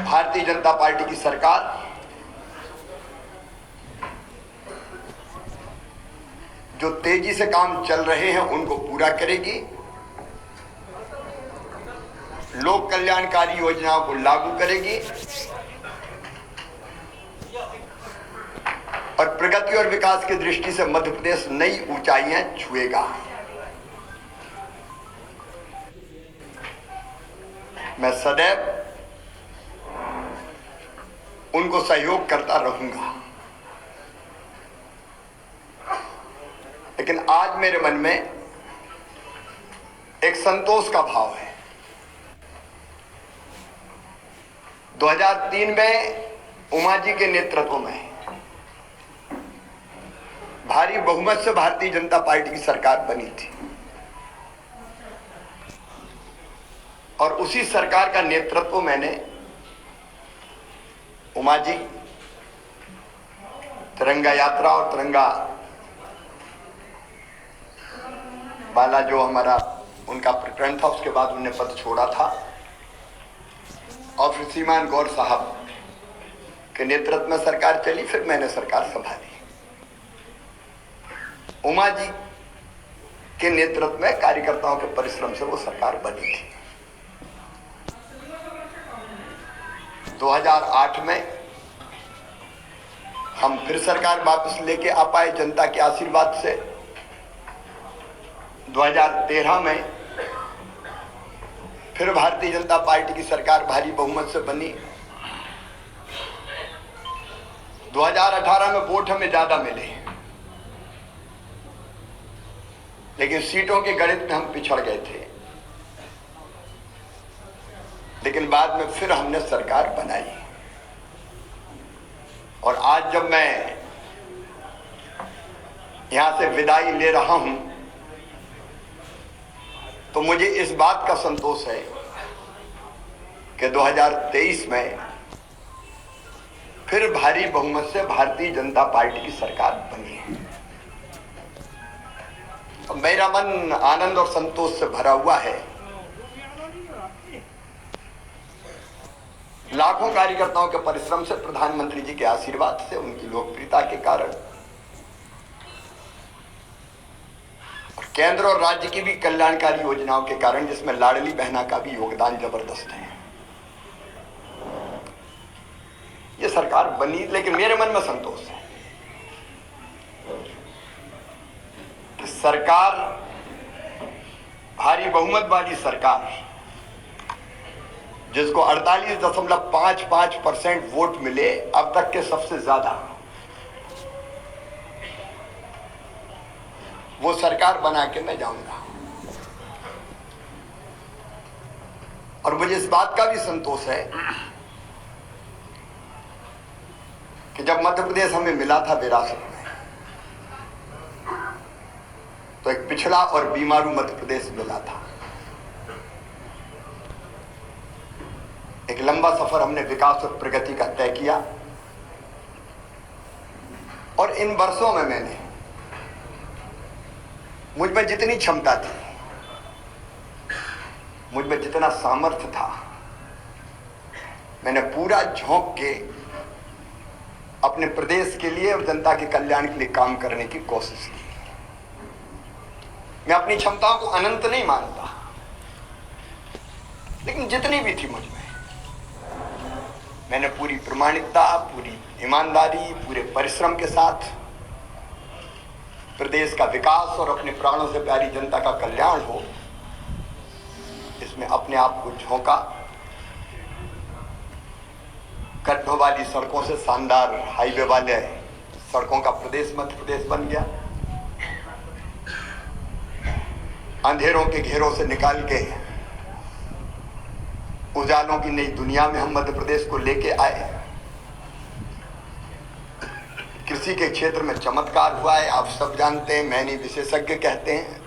Bharatiya Janata party की सरकार जो तेजी से काम चल रहे हैं उनको पूरा करेगी, लोक कल्याणकारी योजनाओं को लागू करेगी और प्रगति और विकास की दृष्टि से मध्य प्रदेश नई ऊंचाइयां छुएगा। मैं सदैव उनको सहयोग करता रहूंगा, लेकिन आज मेरे मन में एक संतोष का भाव है। 2003 में उमा जी के नेतृत्व में भारी बहुमत से भारतीय जनता पार्टी की सरकार बनी थी और उसी सरकार का नेतृत्व मैंने उमा जी, तिरंगा यात्रा और तिरंगा वाला जो हमारा उनका प्रकरण था, उसके बाद उन्होंने पद छोड़ा था और फिर श्रीमान गौर साहब के नेतृत्व में सरकार चली, फिर मैंने सरकार संभाली। उमा जी के नेतृत्व में कार्यकर्ताओं के परिश्रम से वो सरकार बनी थी। 2008 में हम फिर सरकार वापस लेके आ पाए जनता के आशीर्वाद से। 2013 में फिर भारतीय जनता पार्टी की सरकार भारी बहुमत से बनी। 2018 में वोट हमें ज्यादा मिले, लेकिन सीटों के गणित में हम पिछड़ गए थे। लेकिन बाद में फिर हमने सरकार बनाई और आज जब मैं यहां से विदाई ले रहा हूं तो मुझे इस बात का संतोष है कि 2023 में फिर भारी बहुमत से भारतीय जनता पार्टी की सरकार बनी है। तो मेरा मन आनंद और संतोष से भरा हुआ है। लाखों कार्यकर्ताओं के परिश्रम से, प्रधानमंत्री जी के आशीर्वाद से, उनकी लोकप्रियता के कारण और केंद्र और राज्य की भी कल्याणकारी योजनाओं के कारण, जिसमें लाडली बहना का भी योगदान जबरदस्त है, ये सरकार बनी। लेकिन मेरे मन में संतोष है कि सरकार, भारी बहुमत वाली सरकार, जिसको 48.55% वोट मिले, अब तक के सबसे ज्यादा, वो सरकार बना के मैं जाऊंगा। और मुझे इस बात का भी संतोष है कि जब मध्य प्रदेश हमें मिला था विरासत में, तो एक पिछड़ा और बीमारू मध्य प्रदेश मिला था। एक लंबा सफर हमने विकास और प्रगति का तय किया और इन वर्षों में मैंने, मुझ में जितनी क्षमता थी, मुझ में जितना सामर्थ्य था, मैंने पूरा झोंक के अपने प्रदेश के लिए और जनता के कल्याण के लिए काम करने की कोशिश की। मैं अपनी क्षमताओं को अनंत नहीं मानता, लेकिन जितनी भी थी मुझ में, मैंने पूरी प्रामाणिकता, पूरी ईमानदारी, पूरे परिश्रम के साथ प्रदेश का विकास और अपने प्राणों से प्यारी जनता का कल्याण हो, इसमें अपने आप को झोंका। गड्ढों वाली सड़कों से शानदार हाईवे वाले सड़कों का प्रदेश मध्य प्रदेश बन गया। अंधेरों के घेरों से निकाल के उजालों की नई दुनिया में हम मध्य प्रदेश को लेके आए। कृषि के क्षेत्र में चमत्कार हुआ है, आप सब जानते हैं, मैं नहीं विशेषज्ञ कहते हैं।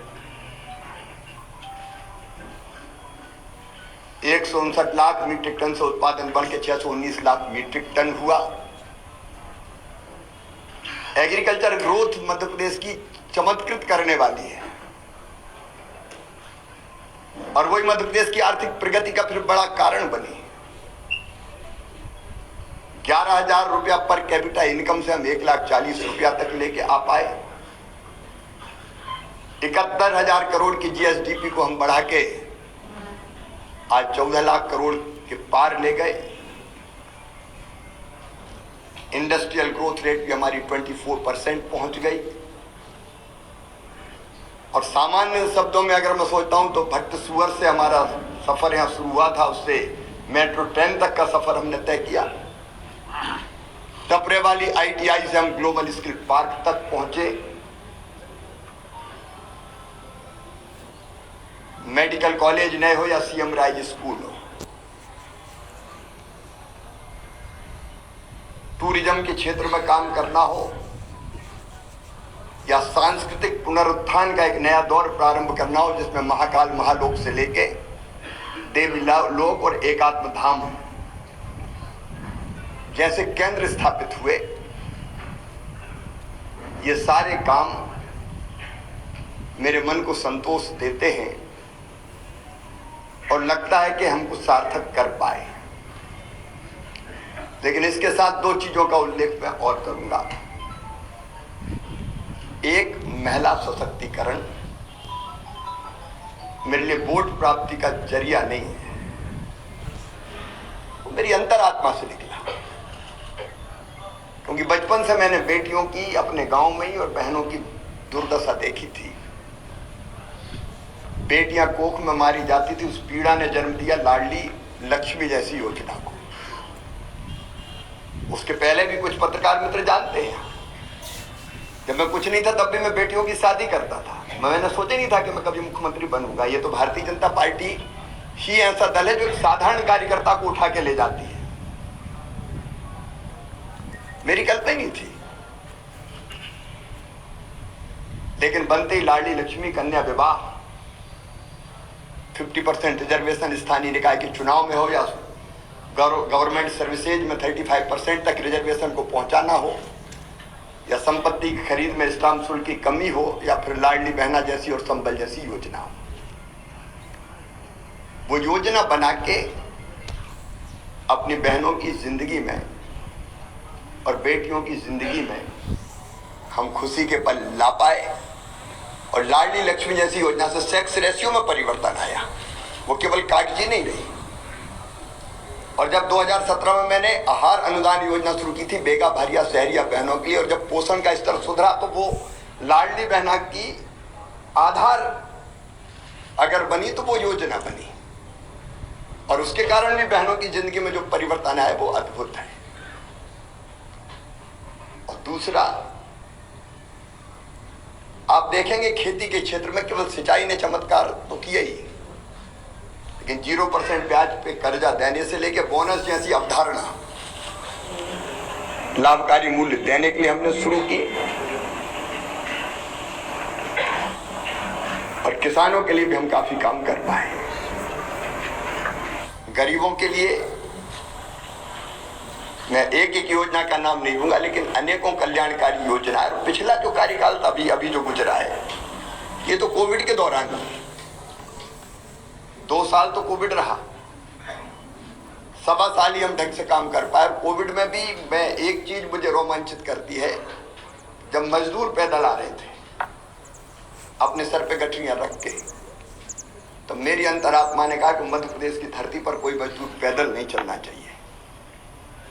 159 लाख मीट्रिक टन से उत्पादन बढ़ के 619 लाख मीट्रिक टन हुआ। एग्रीकल्चर ग्रोथ मध्य प्रदेश की चमत्कृत करने वाली है और वही मध्य प्रदेश की आर्थिक प्रगति का फिर बड़ा कारण बनी। 11,000 रुपया पर कैपिटा इनकम से हम 1,40,000 रुपया तक लेके आ पाए। 71,000 करोड़ की जीएसडीपी को हम बढ़ा के आज 14 लाख करोड़ के पार ले गए। इंडस्ट्रियल ग्रोथ रेट भी हमारी 24% पहुंच गई। और सामान्य शब्दों में अगर मैं सोचता हूं तो भट्ट सुअर से हमारा सफर यहां शुरू हुआ था, उससे मेट्रो ट्रेन तक का सफर हमने तय किया। टपरे वाली आईटीआई से हम ग्लोबल स्किल पार्क तक पहुंचे। मेडिकल कॉलेज नए हो या सीएम राइज स्कूल हो, टूरिज्म के क्षेत्र में काम करना हो या सांस्कृतिक पुनरुत्थान का एक नया दौर प्रारंभ करना हो, जिसमें महाकाल महालोक से लेके देवी लोक और एकात्म धाम जैसे केंद्र स्थापित हुए, ये सारे काम मेरे मन को संतोष देते हैं और लगता है कि हम कुछ सार्थक कर पाए। लेकिन इसके साथ दो चीजों का उल्लेख मैं और करूंगा। एक, महिला सशक्तिकरण मेरे लिए वोट प्राप्ति का जरिया नहीं है, वो मेरी अंतरात्मा से निकला। क्योंकि बचपन से मैंने बेटियों की अपने गांव में ही और बहनों की दुर्दशा देखी थी। बेटियां कोख में मारी जाती थी, उस पीड़ा ने जन्म दिया लाडली लक्ष्मी जैसी योजना को। उसके पहले भी कुछ पत्रकार मित्र जानते हैं, जब मैं कुछ नहीं था तब भी मैं बेटियों की शादी करता था। मैंने सोचा नहीं था कि मैं कभी मुख्यमंत्री बनूंगा। ये तो भारतीय जनता पार्टी ही ऐसा दल है जो एक साधारण कार्यकर्ता को उठा के ले जाती है। मेरी कल्पना नहीं थी, लेकिन बनते ही लाडली लक्ष्मी कन्या विवाह, 50% रिजर्वेशन स्थानीय निकाय के चुनाव में हो या गवर्नमेंट सर्विसेज में 35% तक रिजर्वेशन को पहुंचाना हो, या संपत्ति की खरीद में स्टाम्प शुल्क की कमी हो, या फिर लाडली बहना जैसी और संबल जैसी योजना हो। वो योजना बना के अपनी बहनों की जिंदगी में और बेटियों की जिंदगी में हम खुशी के पल ला पाए। और लाडली लक्ष्मी जैसी योजना से सेक्स रेशियो में परिवर्तन आया, वो केवल कागजी नहीं रही। और जब 2017 में मैंने आहार अनुदान योजना शुरू की थी बेगा भारिया शहरिया बहनों के लिए, और जब पोषण का स्तर सुधरा तो वो लाडली बहना की आधार अगर बनी तो वो योजना बनी, और उसके कारण भी बहनों की जिंदगी में जो परिवर्तन आया वो अद्भुत है। और दूसरा, आप देखेंगे खेती के क्षेत्र में केवल सिंचाई ने चमत्कार तो किया ही, लेकिन 0% ब्याज पे कर्जा देने से लेके बोनस जैसी अवधारणा लाभकारी मूल्य देने के लिए हमने शुरू की। और किसानों के लिए भी हम काफी काम कर पाए। गरीबों के लिए मैं एक एक योजना का नाम नहीं लूंगा, लेकिन अनेकों कल्याणकारी योजना है। पिछला जो कार्यकाल था अभी जो गुजरा है, ये तो कोविड के दौरान 2 साल तो कोविड रहा, 1.25 साल ही हम ढंग से काम कर पाए। कोविड में भी मैं एक चीज मुझे रोमांचित करती है, जब मजदूर पैदल आ रहे थे अपने सर पे गठरियां रख के, तो मेरी अंतरात्मा ने कहा कि मध्य प्रदेश की धरती पर कोई मजदूर पैदल नहीं चलना चाहिए।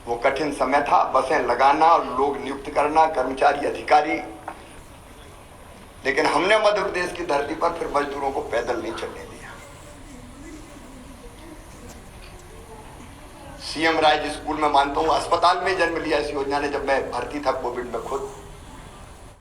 वो कठिन समय था, बसें लगाना और लोग नियुक्त करना, कर्मचारी अधिकारी, लेकिन हमने मध्य प्रदेश की धरती पर फिर मजदूरों को पैदल नहीं चलने दिया। सीएम राइज स्कूल में मानता हूं अस्पताल में जन्म लिया इस योजना ने। जब मैं भर्ती था कोविड में खुद,